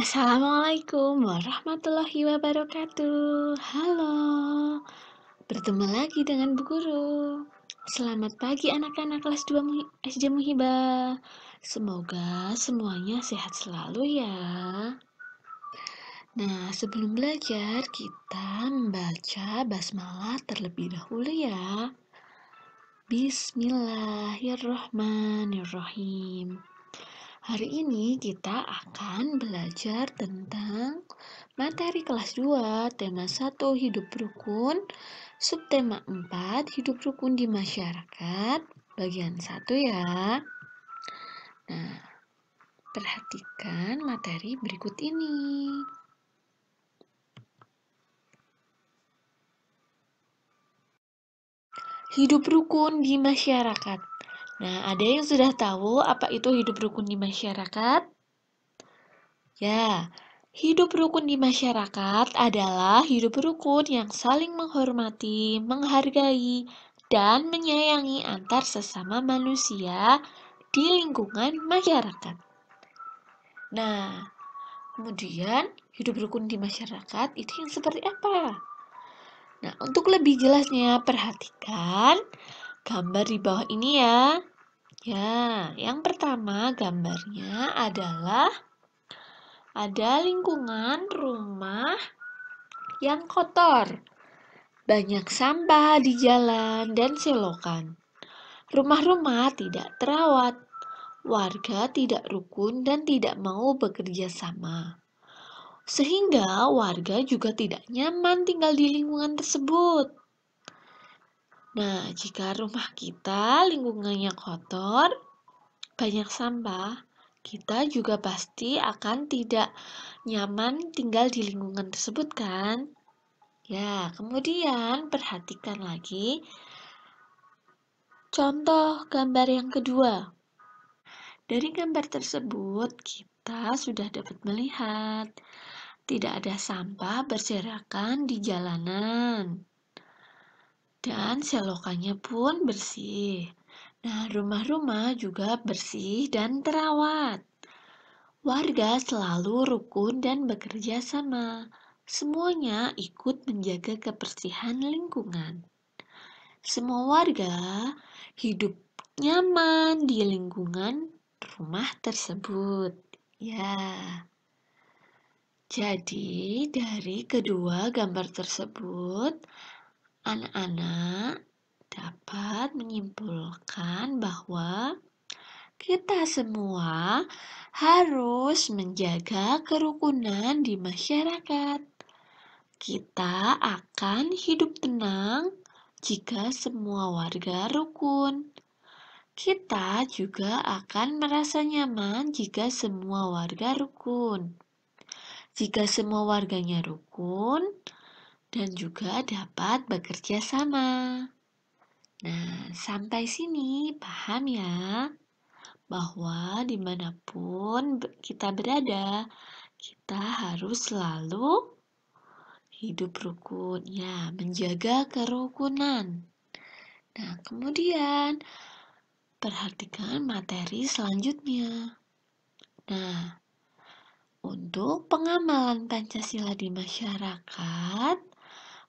Assalamualaikum warahmatullahi wabarakatuh. Halo, bertemu lagi dengan Bu Guru. Selamat pagi anak-anak kelas 2 SD Muhibah. Semoga semuanya sehat selalu ya. Nah, sebelum belajar kita membaca basmalah terlebih dahulu ya. Bismillahirrahmanirrahim. Hari ini kita akan belajar tentang materi kelas 2, tema 1 hidup rukun, subtema 4 hidup rukun di masyarakat, bagian 1 ya. Nah, perhatikan materi berikut ini. Hidup rukun di masyarakat. Nah, ada yang sudah tahu apa itu hidup rukun di masyarakat? Ya, hidup rukun di masyarakat adalah hidup rukun yang saling menghormati, menghargai, dan menyayangi antar sesama manusia di lingkungan masyarakat. Nah, kemudian hidup rukun di masyarakat itu yang seperti apa? Nah, untuk lebih jelasnya perhatikan gambar di bawah ini ya. Ya, yang pertama gambarnya adalah ada lingkungan rumah yang kotor. Banyak sampah di jalan dan selokan. Rumah-rumah tidak terawat. Warga tidak rukun dan tidak mau bekerja sama. Sehingga warga juga tidak nyaman tinggal di lingkungan tersebut. Nah, jika rumah kita lingkungannya kotor, banyak sampah, kita juga pasti akan tidak nyaman tinggal di lingkungan tersebut kan? Ya, kemudian perhatikan lagi contoh gambar yang kedua. Dari gambar tersebut, kita sudah dapat melihat tidak ada sampah berserakan di jalanan. Dan selokannya pun bersih. Nah, rumah-rumah juga bersih dan terawat. Warga selalu rukun dan bekerja sama. Semuanya ikut menjaga kebersihan lingkungan. Semua warga hidup nyaman di lingkungan rumah tersebut. Ya. Jadi, dari kedua gambar tersebut, anak-anak dapat menyimpulkan bahwa kita semua harus menjaga kerukunan di masyarakat. Kita akan hidup tenang jika semua warga rukun. Kita juga akan merasa nyaman jika semua warga rukun. Jika semua warganya rukun dan juga dapat bekerja sama. Nah, sampai sini paham ya? Bahwa dimanapun kita berada, kita harus selalu hidup rukun, ya, menjaga kerukunan. Nah, kemudian perhatikan materi selanjutnya. Nah, untuk pengamalan Pancasila di masyarakat,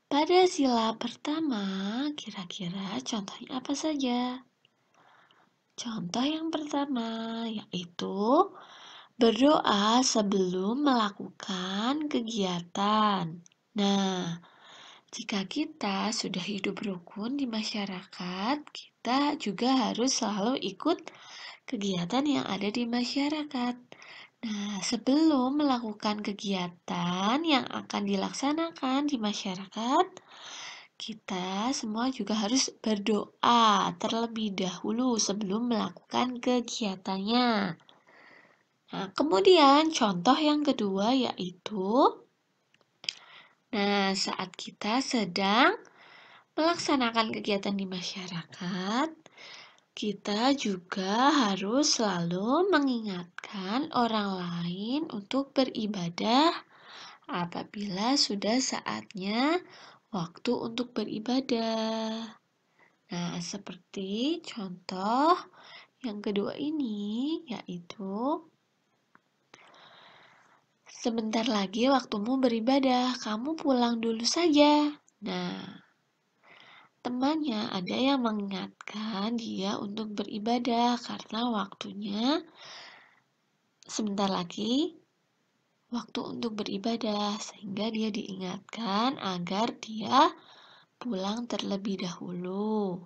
pada sila pertama, kira-kira contohnya apa saja? Contoh yang pertama yaitu berdoa sebelum melakukan kegiatan. Nah, jika kita sudah hidup rukun di masyarakat, kita juga harus selalu ikut kegiatan yang ada di masyarakat. Nah, sebelum melakukan kegiatan yang akan dilaksanakan di masyarakat, kita semua juga harus berdoa terlebih dahulu sebelum melakukan kegiatannya. Nah, kemudian contoh yang kedua yaitu, saat kita sedang melaksanakan kegiatan di masyarakat, kita juga harus selalu mengingatkan orang lain untuk beribadah apabila sudah saatnya waktu untuk beribadah. Nah, seperti contoh yang kedua ini, yaitu Sebentar lagi waktumu beribadah, kamu pulang dulu saja. Nah, temannya ada yang mengingatkan dia untuk beribadah karena waktunya sebentar lagi waktu untuk beribadah, sehingga dia diingatkan agar dia pulang terlebih dahulu.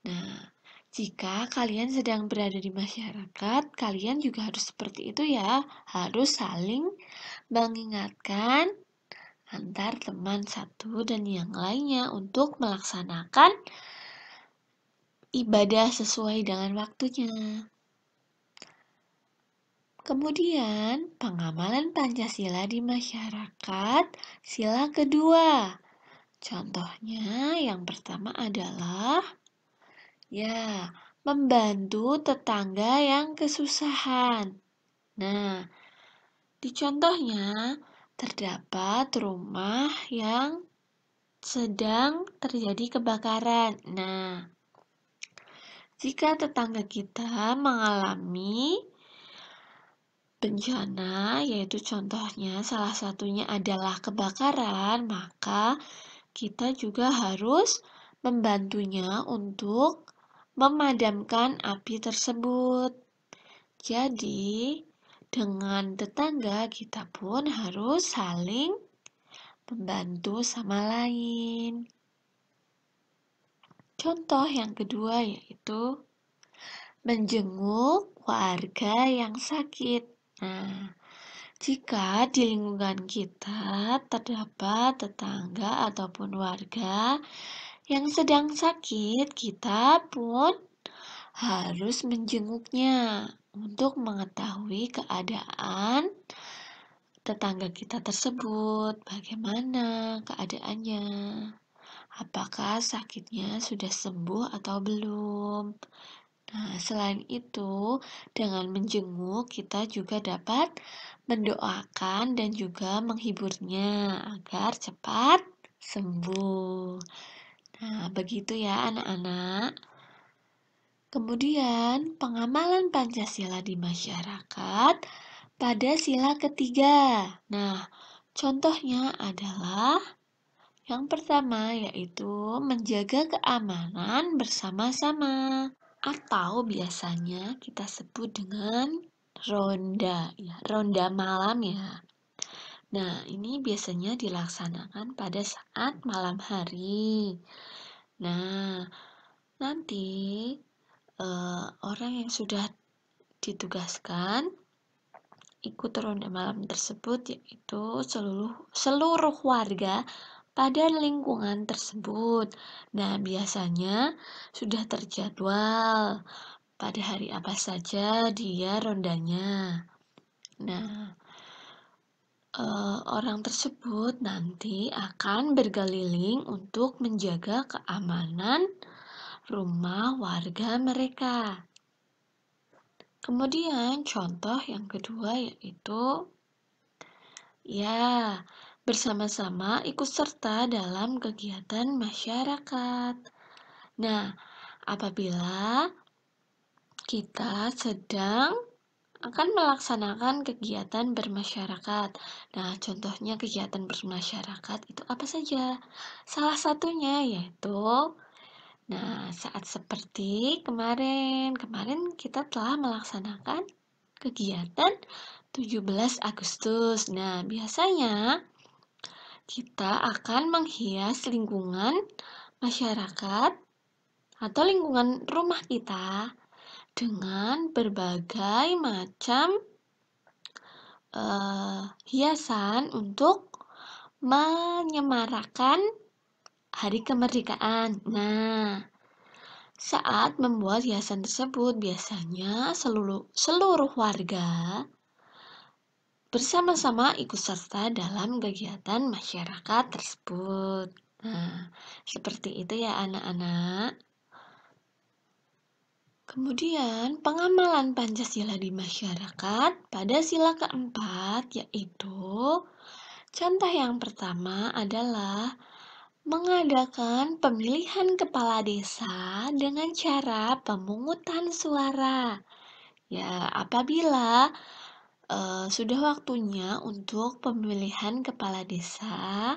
Nah, jika kalian sedang berada di masyarakat, kalian juga harus seperti itu ya, harus saling mengingatkan antar teman satu dan yang lainnya untuk melaksanakan ibadah sesuai dengan waktunya. Kemudian, pengamalan Pancasila di masyarakat, sila kedua. Contohnya, yang pertama adalah membantu tetangga yang kesusahan. Nah, di contohnya terdapat rumah yang sedang terjadi kebakaran. Nah, jika tetangga kita mengalami bencana, yaitu contohnya salah satunya adalah kebakaran, maka kita juga harus membantunya untuk memadamkan api tersebut. Jadi, dengan tetangga kita pun harus saling membantu sama lain. Contoh yang kedua yaitu menjenguk warga yang sakit. Nah, jika di lingkungan kita terdapat tetangga ataupun warga yang sedang sakit, kita pun harus menjenguknya untuk mengetahui keadaan tetangga kita tersebut, bagaimana keadaannya, apakah sakitnya sudah sembuh atau belum. Nah, selain itu, dengan menjenguk kita juga dapat mendoakan dan juga menghiburnya agar cepat sembuh. Nah, begitu ya anak-anak. Kemudian, pengamalan Pancasila di masyarakat pada sila ketiga. Nah, contohnya adalah yang pertama yaitu menjaga keamanan bersama-sama atau biasanya kita sebut dengan ronda ya, ronda malam ya. Nah, ini biasanya dilaksanakan pada saat malam hari. Nah, nanti orang yang sudah ditugaskan ikut ronda malam tersebut yaitu seluruh warga pada lingkungan tersebut. Nah, biasanya sudah terjadwal pada hari apa saja dia rondanya. Nah, orang tersebut nanti akan berkeliling untuk menjaga keamanan rumah warga mereka. Kemudian contoh yang kedua yaitu bersama-sama ikut serta dalam kegiatan masyarakat. Nah, apabila kita sedang akan melaksanakan kegiatan bermasyarakat. Nah, contohnya kegiatan bermasyarakat itu apa saja? Salah satunya yaitu saat seperti kemarin kita telah melaksanakan kegiatan 17 Agustus. Nah, biasanya kita akan menghias lingkungan masyarakat atau lingkungan rumah kita dengan berbagai macam hiasan untuk menyemarakan hari kemerdekaan. Nah, saat membuat hiasan tersebut, biasanya seluruh warga bersama-sama ikut serta dalam kegiatan masyarakat tersebut. Nah, seperti itu ya anak-anak. Kemudian, pengamalan Pancasila di masyarakat pada sila keempat yaitu contoh yang pertama adalah mengadakan pemilihan kepala desa dengan cara pemungutan suara. Ya, apabila sudah waktunya untuk pemilihan kepala desa,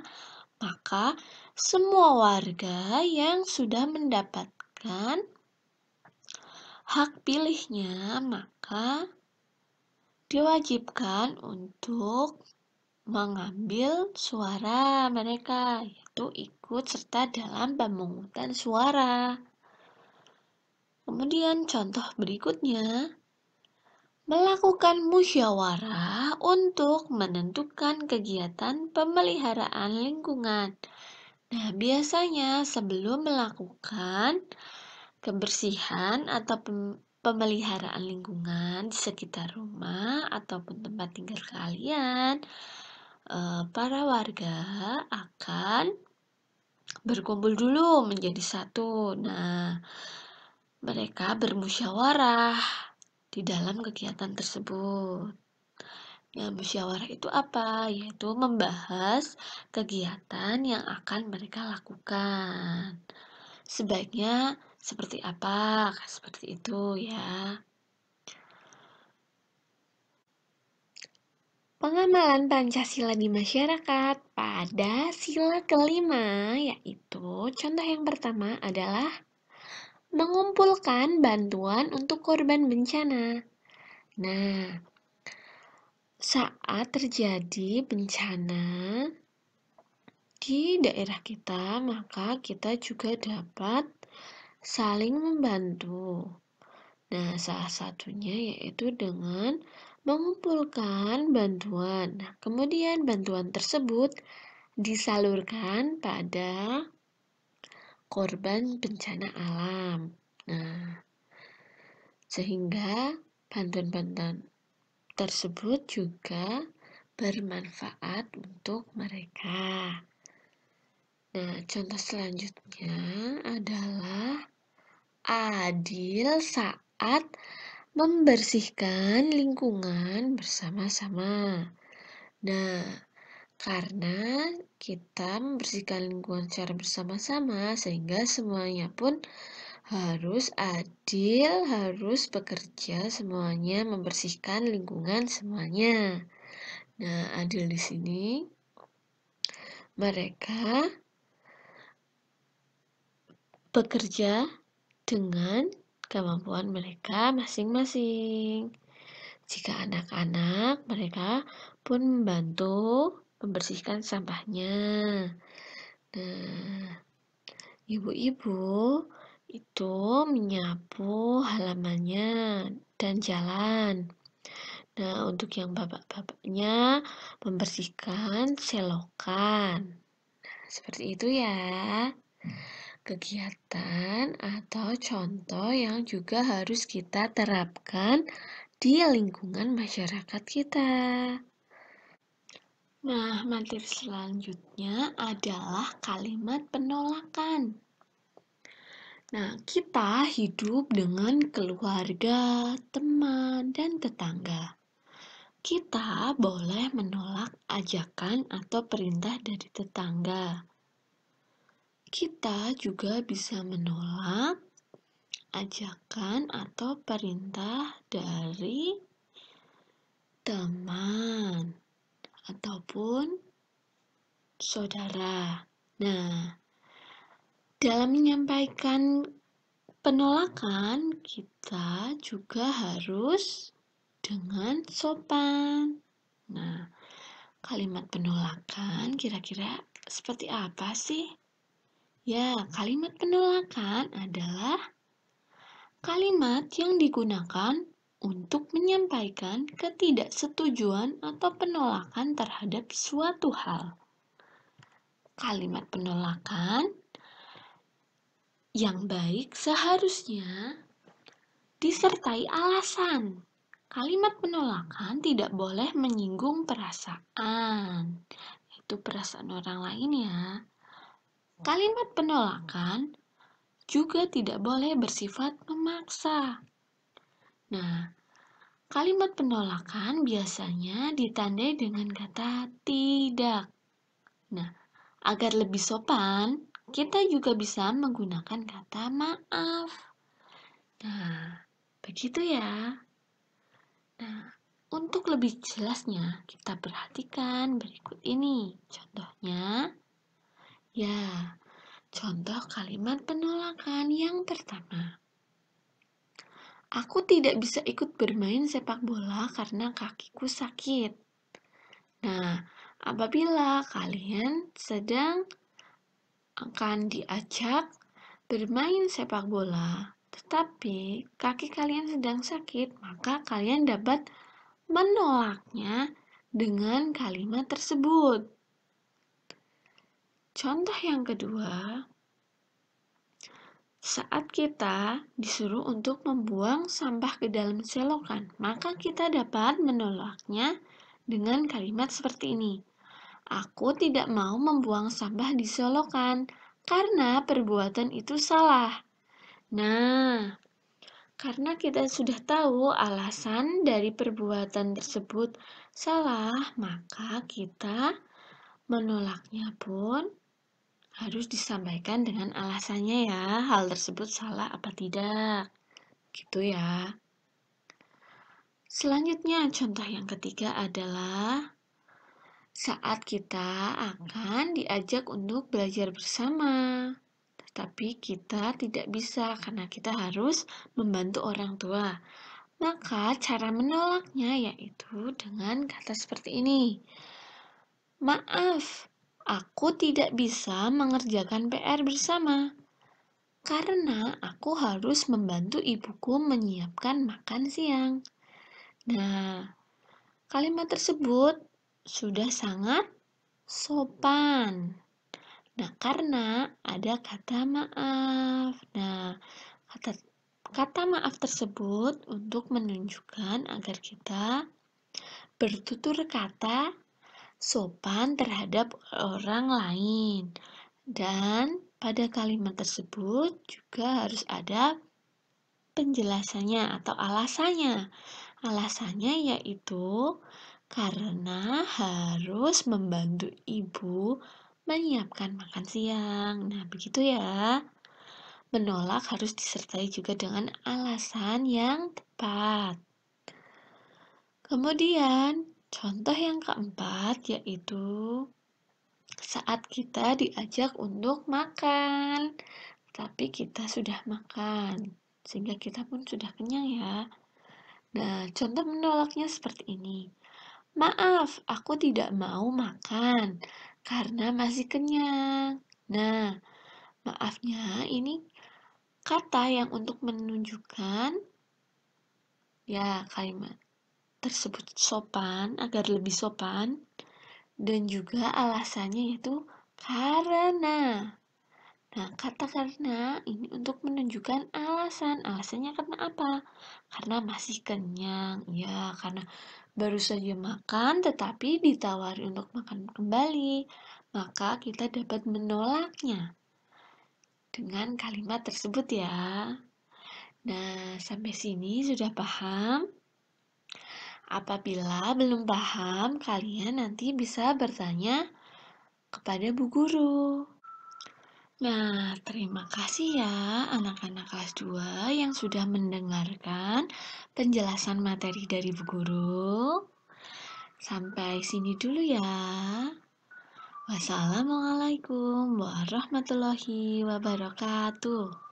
maka semua warga yang sudah mendapatkan hak pilihnya, maka diwajibkan untuk mengambil suara mereka, yaitu ikut serta dalam pemungutan suara. Kemudian contoh berikutnya, melakukan musyawarah untuk menentukan kegiatan pemeliharaan lingkungan. Nah, biasanya sebelum melakukan kebersihan atau pemeliharaan lingkungan di sekitar rumah ataupun tempat tinggal kalian, para warga akan berkumpul dulu menjadi satu. Nah, mereka bermusyawarah di dalam kegiatan tersebut. Ya, musyawarah itu apa? Yaitu membahas kegiatan yang akan mereka lakukan. Sebaiknya seperti apa? Seperti itu ya. Pengamalan Pancasila di masyarakat pada sila kelima, yaitu contoh yang pertama adalah mengumpulkan bantuan untuk korban bencana. Nah, saat terjadi bencana di daerah kita, maka kita juga dapat saling membantu. Nah, salah satunya yaitu dengan mengumpulkan bantuan. Nah, kemudian bantuan tersebut disalurkan pada korban bencana alam. Nah, sehingga bantuan-bantuan tersebut juga bermanfaat untuk mereka. Nah, contoh selanjutnya adalah adil saat membersihkan lingkungan bersama-sama. Nah, karena kita membersihkan lingkungan secara bersama-sama, sehingga semuanya pun harus adil, harus bekerja semuanya membersihkan lingkungan semuanya. Nah, adil di sini mereka bekerja dengan kemampuan mereka masing-masing. Jika anak-anak, mereka pun membantu membersihkan sampahnya. Nah, ibu-ibu itu menyapu halamannya dan jalan. Nah, untuk yang bapak-bapaknya membersihkan selokan. Nah, seperti itu ya. Kegiatan atau contoh yang juga harus kita terapkan di lingkungan masyarakat kita. Nah, materi selanjutnya adalah kalimat penolakan. Nah, kita hidup dengan keluarga, teman, dan tetangga. Kita boleh menolak ajakan atau perintah dari tetangga. Kita juga bisa menolak ajakan atau perintah dari teman ataupun saudara. Nah, dalam menyampaikan penolakan, kita juga harus dengan sopan. Nah, kalimat penolakan kira-kira seperti apa sih? Ya, kalimat penolakan adalah kalimat yang digunakan untuk menyampaikan ketidaksetujuan atau penolakan terhadap suatu hal. Kalimat penolakan yang baik seharusnya disertai alasan. Kalimat penolakan tidak boleh menyinggung perasaan, itu perasaan orang lain ya. Kalimat penolakan juga tidak boleh bersifat memaksa. Nah, kalimat penolakan biasanya ditandai dengan kata tidak. Nah, agar lebih sopan, kita juga bisa menggunakan kata maaf. Nah, begitu ya. Nah, Untuk lebih jelasnya, kita perhatikan berikut ini. Contohnya, ya, contoh kalimat penolakan yang pertama. Aku tidak bisa ikut bermain sepak bola karena kakiku sakit. Nah, apabila kalian sedang akan diajak bermain sepak bola, tetapi kaki kalian sedang sakit, maka kalian dapat menolaknya dengan kalimat tersebut. Contoh yang kedua, saat kita disuruh untuk membuang sampah ke dalam selokan, maka kita dapat menolaknya dengan kalimat seperti ini. Aku tidak mau membuang sampah di selokan karena perbuatan itu salah. Nah, karena kita sudah tahu alasan dari perbuatan tersebut salah, maka kita menolaknya pun harus disampaikan dengan alasannya ya, hal tersebut salah apa tidak. Gitu ya. Selanjutnya, contoh yang ketiga adalah saat kita akan diajak untuk belajar bersama. Tetapi kita tidak bisa karena kita harus membantu orang tua. Maka cara menolaknya yaitu dengan kata seperti ini. Maaf, aku tidak bisa mengerjakan PR bersama karena aku harus membantu ibuku menyiapkan makan siang. Nah, kalimat tersebut sudah sangat sopan. Nah, karena ada kata maaf. Nah, kata maaf tersebut untuk menunjukkan agar kita bertutur kata sopan terhadap orang lain. Dan pada kalimat tersebut juga harus ada penjelasannya atau alasannya. Alasannya yaitu karena harus membantu ibu menyiapkan makan siang. Nah, begitu ya. Menolak harus disertai juga dengan alasan yang tepat. Kemudian, contoh yang keempat yaitu saat kita diajak untuk makan, tapi kita sudah makan, sehingga kita pun sudah kenyang ya. Nah, contoh menolaknya seperti ini. Maaf, aku tidak mau makan karena masih kenyang. Nah, maafnya ini kata yang untuk menunjukkan ya kalimat tersebut sopan, agar lebih sopan, dan juga alasannya yaitu karena. Nah, kata karena ini untuk menunjukkan alasan. Alasannya karena apa? Karena masih kenyang. Ya, karena baru saja makan tetapi ditawari untuk makan kembali. Maka kita dapat menolaknya dengan kalimat tersebut ya. Nah, sampai sini sudah paham? Apabila belum paham, kalian nanti bisa bertanya kepada Bu Guru. Nah, terima kasih ya anak-anak kelas 2 yang sudah mendengarkan penjelasan materi dari Bu Guru. Sampai sini dulu ya. Wassalamualaikum warahmatullahi wabarakatuh.